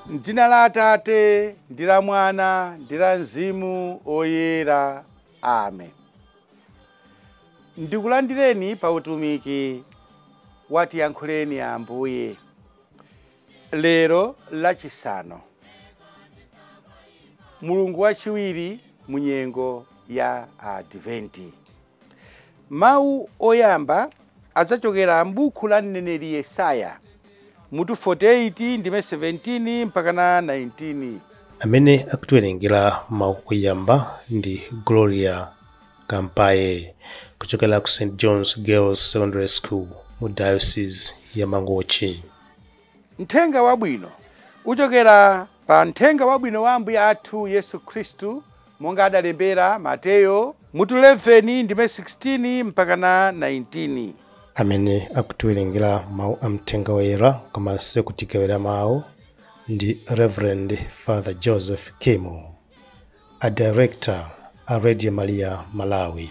M'dzina la Atate, ndi la Mwana, ndi la Mzimu Oyera. Amen. Ndikulandireni pa utumiki wa Tiyankhuleni Ambuye. Lero lachisanu, Mulungu wachiwiri mu nyengo ya Adventi. Mawu oyamba adzachokera m'buku la mneneri Yesaya, mutu 48 ndime 17 mpaka na 19. Amene akutiwerengera mawu oyamba ndi Gloria Kampaye kuchokera ku St. John's Girls Secondary School mu Diocese ya Mangochi. Mthenga wabwino uchokera pa mthenga wabwino wa Ambuye athu Yesu Khristu monga adalembera Mateyo mutu 11 ndime 16 mpaka na 19. Amene akutiwerengera mawu a mthenga woyera komanso kutikewera mawu ndi Reverend Father Joseph Kimo, a director a Radio Maria Malawi.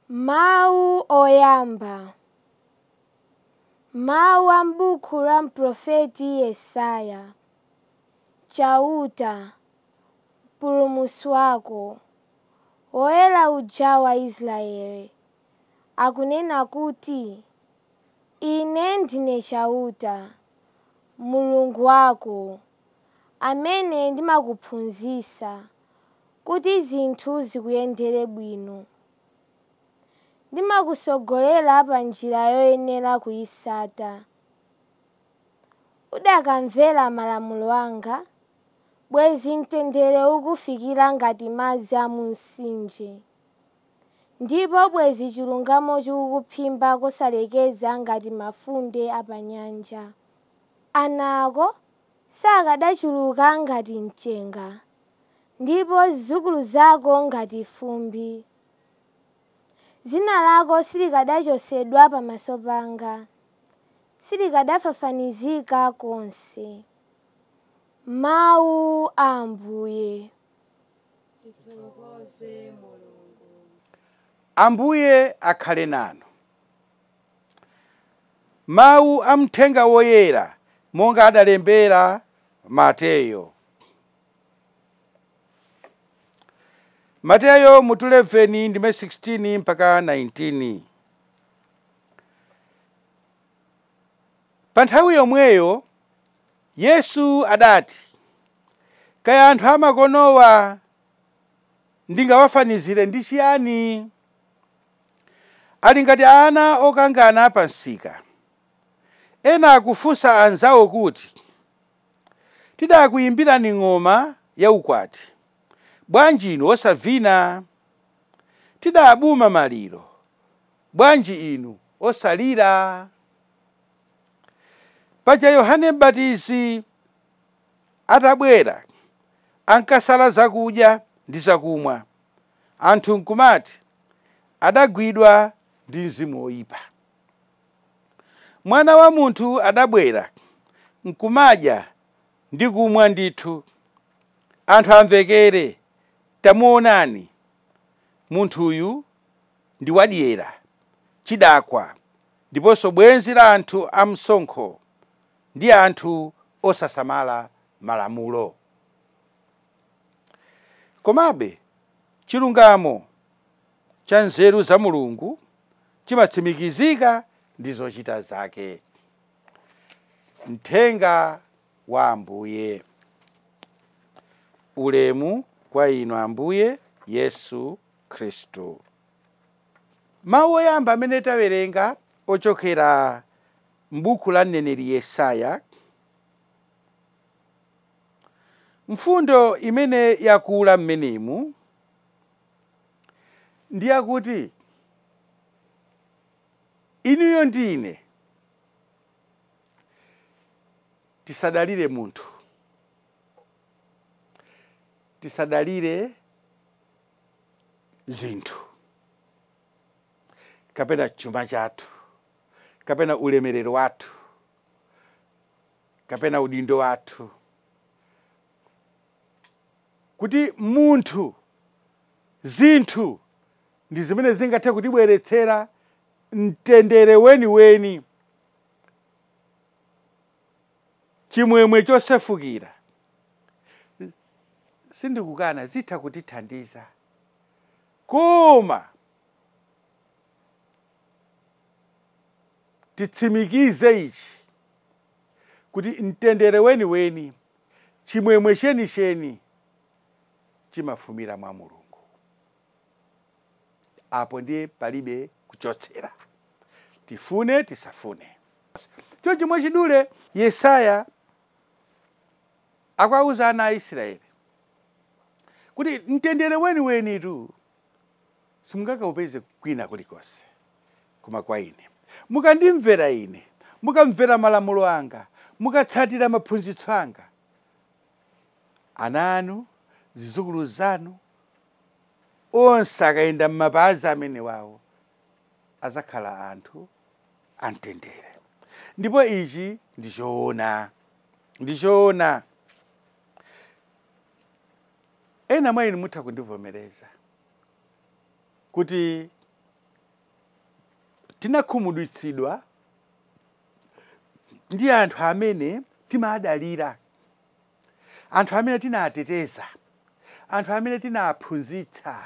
Mawu oyamba. Mawu a m'buku la mprofeti Yesaya. Chauta, mpulumutsi wako, woyera uja wa Israeli, akunena kuti, Ine ndine Chauta, Mulungu wako, amene ndimakuphunzitsa kuti zinthu zikuyendere bwino. Ndimakusogolera pa njira yoyenera kuyitsata. Udakamvera malamulo anga, bwezi mtendere ukufikira ngati madzi a mu mtsinje. Ndipo bwezi chilungamo chikukuphimba kosalekeza ngati mafunde a pa nyanja. Ana ako sakadachuluka ngati mchenga, ndipo zidzukulu zako ngati fumbi. Dzina lako silikadachotsedwa pamaso panga, silikadafafanizika konse. Mawu a Ambuye. Ambuye akhale nanu. Mawu a mthenga woyera monga adalembera Mateyo. Mateyo mutu 11 ndime 16 mpaka 19. Pa nthawi yomweyo Yesu adati, kaya anthu amakonowa ndingawafanizire ndi chiyani? Ali ngati ana okangana pa msika. Ena akufunsa anzawo kuti, tidakuyimbirani ng'oma yaukwati, bwanji inu osavina? Tidabuma maliro, bwanji inu osalira? Paja Yohane M'batizi atabwera, ankasala zakudya ndi zakumwa, anthu nkumati adagwidwa ndi mzimu woyipa. Mwana wa munthu adabwera, nkumadya ndi kumwa ndithu, anthu amvekere, tamuonani, munthuyu ndi wadyera, chidakwa, ndiponso bwenzi la anthu amsonkho ndi anthu osasamala malamulo. Komabe chilungamo cha nzeru za Mulungu chimatsimikizika ndi zochita zake. Mthenga wa Ambuye. Ulemu kwa inu Ambuye Yesu Khristu. Mawu oyamba amene tawerenga ochokera m'buku la mneneri Yesaya. Mfundo imene yakula mmenemu ndi yakuti inuyo ndine tisadalire munthu, tisadalire zinthu, kapena chuma chathu, kapena ulemerero wathu, kapena udindo wathu. Kuti munthu, zinthu ndi zimene zingathe kutibweretsera mtendere weni chimwemwe chosefukira sindikukana zitha kutithandiza, koma titsimikize ichi kuti mtendere weni chimwemwe sheni chimafumira mwa Mulungu. Apo ndiye palibe kuchotsera, tifune tisafune. Cho chimwe chidule Yesaya akwauza ana a Israeli kuti mtendere weni tu simungakaupeze kwina kulikonse koma kwa ine. Mukandimvera ine, mukamvera malamulo anga, mukatsatira maphunzitso anga, ana anu, zidzukulu zanu, onse akayenda m'mapazi amene wawo azakhala anthu amtendere. Ndipo ichi ndichoona. Ena mwa inu mutha kundivomereza kuti tinakhumudwitsidwa ndi anthu amene timadalira, anthu amene tinateteza, anthu amene tinaphunzitsa,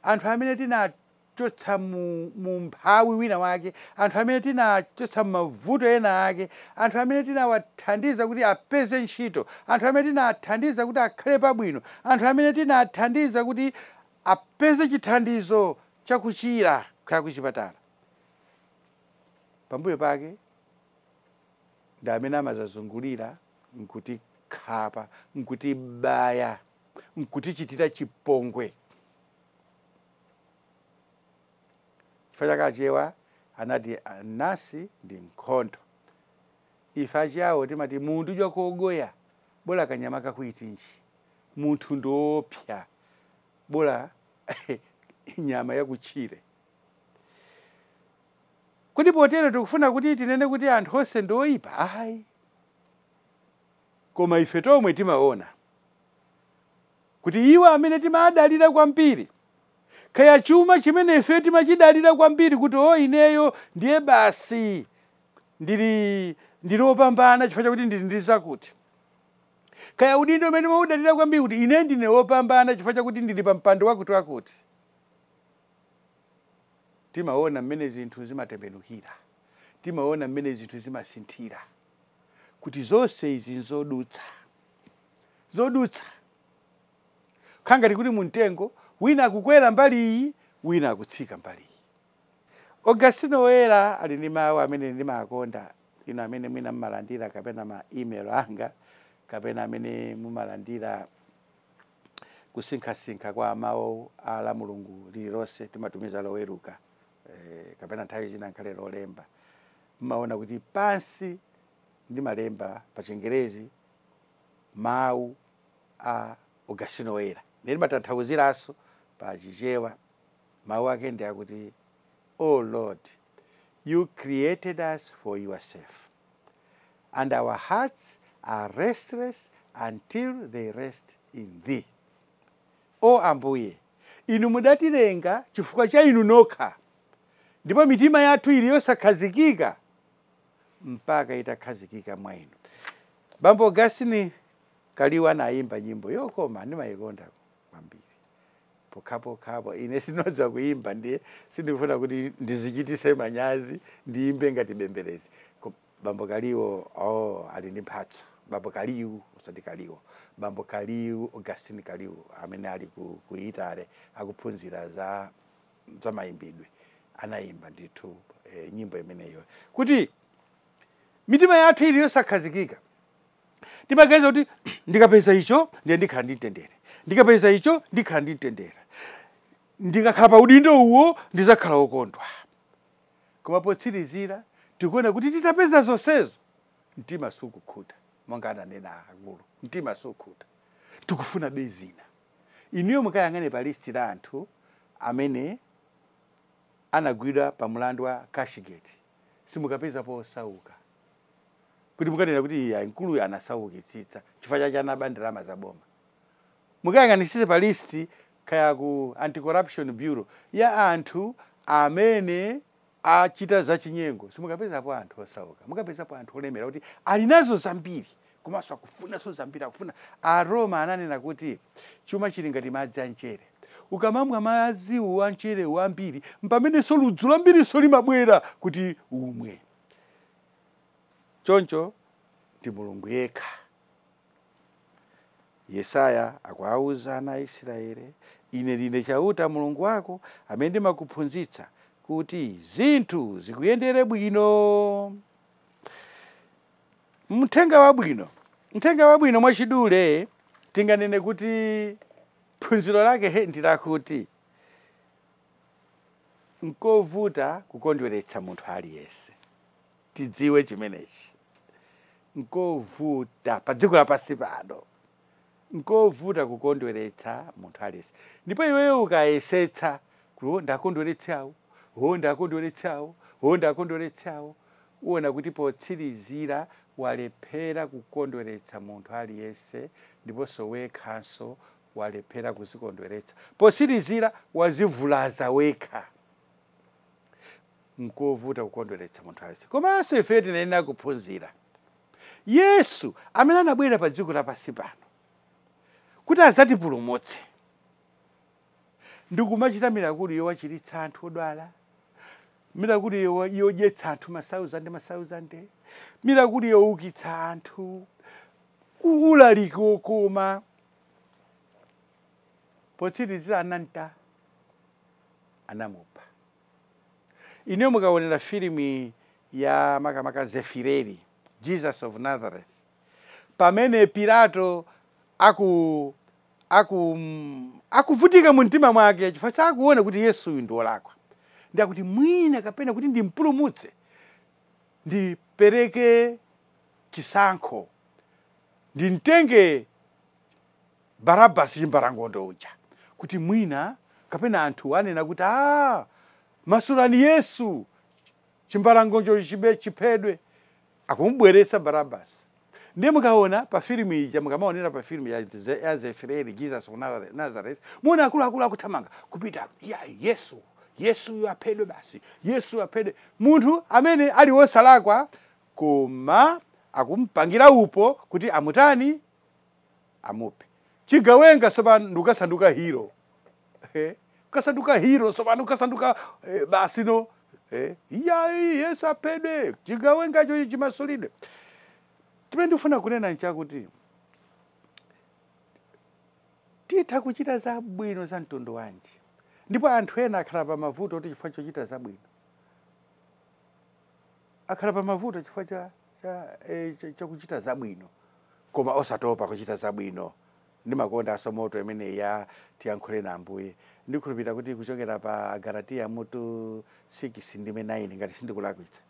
anthu amene tinachotsa mu mphawi wina wake, anthu amene tinachotsa mavuto ena ake, anthu amene tinawathandiza kuti apeze ntchito, anthu amene tinathandiza kuti akhale pabwino, anthu amene tinathandiza kuti apeze chithandizo chakuchira kaya kuchipatala. Pambuyo pake ndi amene amazazungulira nkuti khapa, nkuti baya, nkuti chitira chipongwe. Chifukwa chakachewa anati nasi ndi nkhondo. Ife chawo timati munthu jakogoya bola kanyama kakuitinji, munthu ndiopsa bola nyama yakuchire. Kuti potero tikufuna kuti tinene kuti anthu onse ndoyipa, ayi. Koma ife tomwe timaona kuti iwo amene timadalira kwambiri, kaya chuma chimene ife timachidalira kwambiri kuti ineyo ndiye basi ndilopambana chifukwa chakuti ndili ndi zakuti, kaya udindo umene maudalira kwambiri kuti ine ndine wopambana chifukwa chakuti ndili pa mpando wakuti, timaona mmene zinthu zimatembenukira, timaona mmene zinthu zimasinthira, kuti zonse izi nzodutsa. Khangati kuti mumtengo wina akukwera mbali iyi, wina akutsika mbali iyi. Augustino Woyera ali ndi mawu amene ndimakonda, ino amene mwina mumalandira kapena ma email anga, kapena amene mumalandira kusinkhasinkha kwa mawu a la Mulungu lililonse timatumiza loweruka, kapena nthawi zina nkhale lolemba. Mmaona kuti pansi ndimalemba pa Chingerezi mawu a Augustino Woyera. Ndimatanthauziraso pa Chichewa mawu ake ndi akuti, Oh Lord, you created us for yourself, and our hearts are restless until they rest in thee. O Ambuye, inu mudatilenga chifukwa cha inu nokha, ndipo mitima yathu ili yosakhazikika mpaka itakhazikika mwa inu. Bambo Augustine Kaliwa anaimba nyimbo yokoma ndimayikonda kwambiri. Pokapo ine sinodza kuimba, ndiye sindifuna kuti ndizichitise manyazi ndiimbe ngati bembelezi. Bambo Kaliwo ali ndi mphatso. Bambo Kaliwu usati Kaliwo. Bambo Kaliwu, Augustine Kaliwu amene ali ku Italy akuphunzira za mayimbidwe, anaimba ndithu nyimbo imeneyo kuti mitima yathu ili yosakhazikika. Timaganiza kuti ndikapeza icho ndiye ndikhala ndi mtendere, ndikapeza icho ndikhala ndi mtendere, ndikakhala pa udindo uwo ndizakhala wokondwa. Koma potsirizira tikuona kuti titapeza zonsezo mtima sukukhuta, monga ananena akulu, mtima sukukhuta, tikufuna bezina. Iniyo mukayang'ane pa listi la anthu amene anagwidwa pa mulandu wa Cashgate, simukapeza posauka. Kuti mukanena kuti mkulu anasaukitsitsa chifukwa chake anaba ndalama za boma. Mukayang'anisise pa listi kaya ku Anti-Corruption Bureau ya anthu amene achita zachinyengo, simukapezapo anthu osauka, mukapezapo anthu olemera kuti ali nazo zambiri, komanso akufuna zambiri, akufuna. Aroma ananena kuti chuma chili ngati madzi anchere. Ukamamwa madzi anchere ambiri, pamenenso ludzu lambiriso limabwera kuti umwe. Choncho ndi Mulungu yekha. Yesaya akuwauza ana a Israeli, ine ndine chauta Mulungu wako amene ndimakuphunzitsa kuti zinthu zikuyendere bwino. Mthenga wabwino mwachidule tinganene kuti phunziro lake ndi lakuti nkovuta kukondweretsa munthu aliyense. Tidziwe chimenechi. Nkovuta pa dziko lapansi pano. Nkovuta kukondweretsa munthu aliyense. Ndipo iweyo ukayesetsa kuti ndakondweretsawo, uona kuti potsirizira walephera kukondweretsa munthu aliyense, ndiponso wekhanso walephera kuzikondweretsa. Potsirizira wazivulaza wekha. Nkovuta kukondweretsa munthu aliyense. Komanso ife tinenera kuphunzira. Yesu amene anabwera pa dziko lapansi pano kuti adzatipulumutse, ndikumachita mirakulu yowachiritsa anthu odwala, mirakulu yodyetsa anthu masauzande, mirakulu youkitsa anthu, ulaliki wokoma. Potsirizira anamupha. Ine mukaonera filimi ya makamaka Zefireri, Jesus of Nazareth, pamene Pilato akuvutika mu mtima mwake chifukwa chakuona kuti Yesu uyu ndi wolakwa, ndi akuti mwina kapena kuti ndimpulumutse, ndipereke chisankho, ndimtenge Barabasi chimbalangondo uja, kuti mwina kapena anthu anena kuti masulani Yesu, chimbalangondo chiphedwe, akumubweretsa Barabasi. Ndiye mukaona pa filmu ija, mukamaonera pa filmu ya Zefireri, Jesus of Nazareth, muona akulu akuthamanga kupita, Yesu aphedwe basi, Yesu aphedwe. Munthu amene ali wosalakwa koma akumpangira upo kuti amutani, amuphe. Chigawenga sopano ndikusanduka hero. Ukasanduka hero sopano ukasanduka basi no. Yesu aphedwe, chigawenga cho chimasulidwe. Chimene ndifuna kunena nchakuti titha kuchita zabwino za mtundu wanji, ndipo anthu ena akhala pa mavuto kuti chifukwa chochita zabwino, akhala pa mavuto chifukwa chakuchita zabwino, koma osatopa kuchita zabwino. Ndimakonda asomoto imene ya tiyankhule na Ambuye. Ndikhulupirira kuti kuchokera pa Galatiya mutu 6 ndime 9 ngati sindikulakwitsa,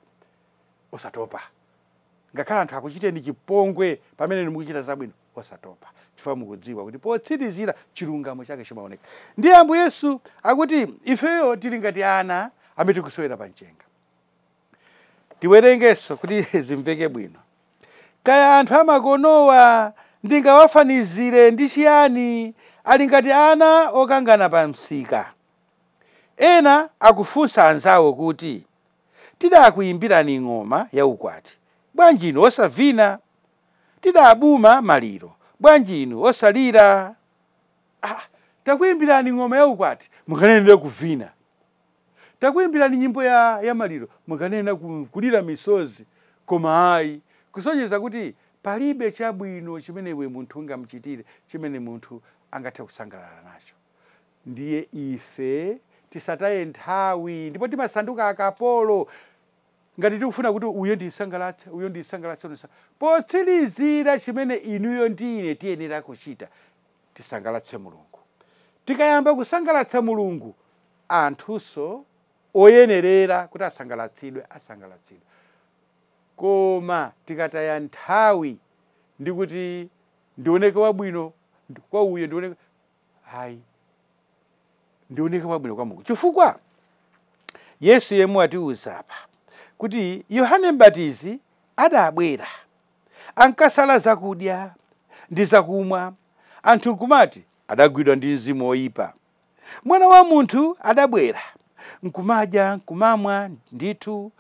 osatopa. Ngakhala anthu akuchiteni chipongwe pamene mukuchita zabwino, osatopa, chifukwa mukudziwa kuti potsirizira chilungamo chake chimaoneka. Ndiye Ambuye Yesu akuti ifeyo tili ngati ana amene tikusewera pa mchenga. Tiwerengenso kuti zimveke bwino. Kaya anthu amakonowa ndingawafanizire ndi chiyani? Ali ngati ana okangana pa msika. Ena akufunsa anzawo kuti tidakuyimbirani ng'oma yaukwati, bwanji inu osavina? Tidabuma maliro, bwanji inu osalira? Takuyimbirani ng'oma yaukwati, mukanenera kuvina. Takuyimbirani nyimbo ya maliro, mukanena kulira misozi. Koma ayi, kusonyeza kuti palibe chabwino chimene we munthu ungamuchitire chimene munthu angathe kusangalala nacho. Ndiye ife tisataye nthawi, ndipo timasanduka akapolo ngati tikufuna kuti uyo ndisangalatse, potsirizira chimene inuyo ndine tiyenera kuchita, tisangalatse Mulungu. Tikayamba kusangalatsa Mulungu, anthunso oyenerera kuti asangalatsidwe. Koma tikataya nthawi ndi kuti ndioneke wabwino kwa uyo, ndioneke wabwino kwa Mulungu. Chifukwa Yesu yemwe atiuza apa kuti Yohane Mbatizi adabwera, ankasala zakudya ndi zakumwa, anthu kumati adagwidwa ndi mzimu oyipa. Mwana wa munthu adabwera, nkumadya nkumamwa ndithu,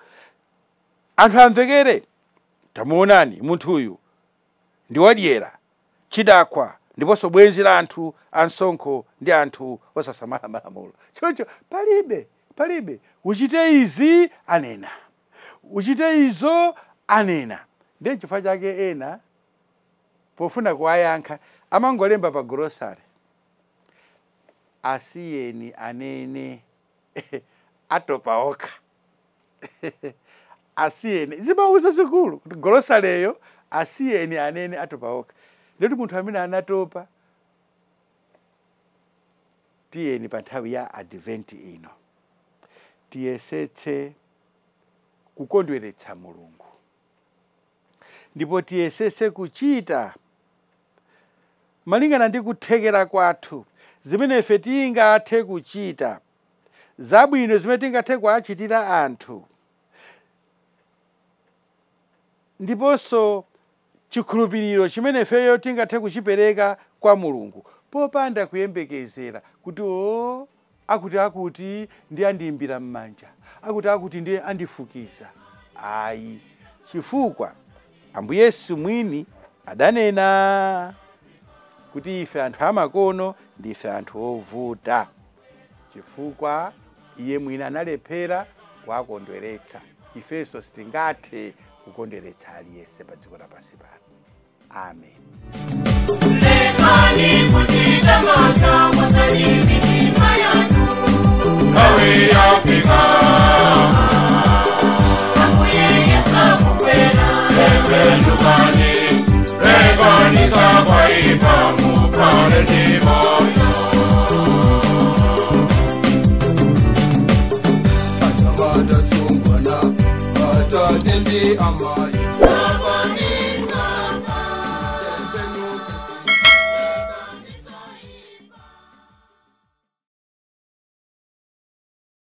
anthu amvekere, tamuonani munthu uyu ndi odyera, chidakwa ndiponso bwenzi la anthu ansonkho ndi anthu osasamala malamulo. Choncho palibe uchite izi anena, uchite izo anena. Ndiye chifukwa chake ena pofuna kuwayankha amangolemba pa grocery, asiyeni anene atopa okha. Asiyeni zimauza zikulu kuti grocery asiyeni anene atopa okha. Ndoti munthu amene anatopa tiyeni pa nthawi ya advent ino tiyesetse kukondweretsa Mulungu, ndipo tiyesetse kuchita malingana ndi kuthekera kwathu zimene ife tingathe kuchita, zabwino zimene tingathe kuachitira anthu, ndiponso chikhulupiriro chimene ifeyo tingathe kuchipereka kwa Mulungu popanda kuyembekezera kuti akuti ndi andiyimbira m'manja, akuti ndi andifukiza. Ayi, chifukwa Ambuye Yesu mwini adanena kuti ife anthu amakono ndife anthu ovuta, chifukwa iye mwini analephera kuwakondweretsa. Ifenso sitingathe kukondweretsa aliyense pa dziko lapansi pano. Amen. Lekani kutita mata mwazani mitima yanu Hawe Afrika Ambuye Yesu kukwela Lekani Lekani sakwa ipa mukale ni moyo Atamada sungwana Atatendi amaya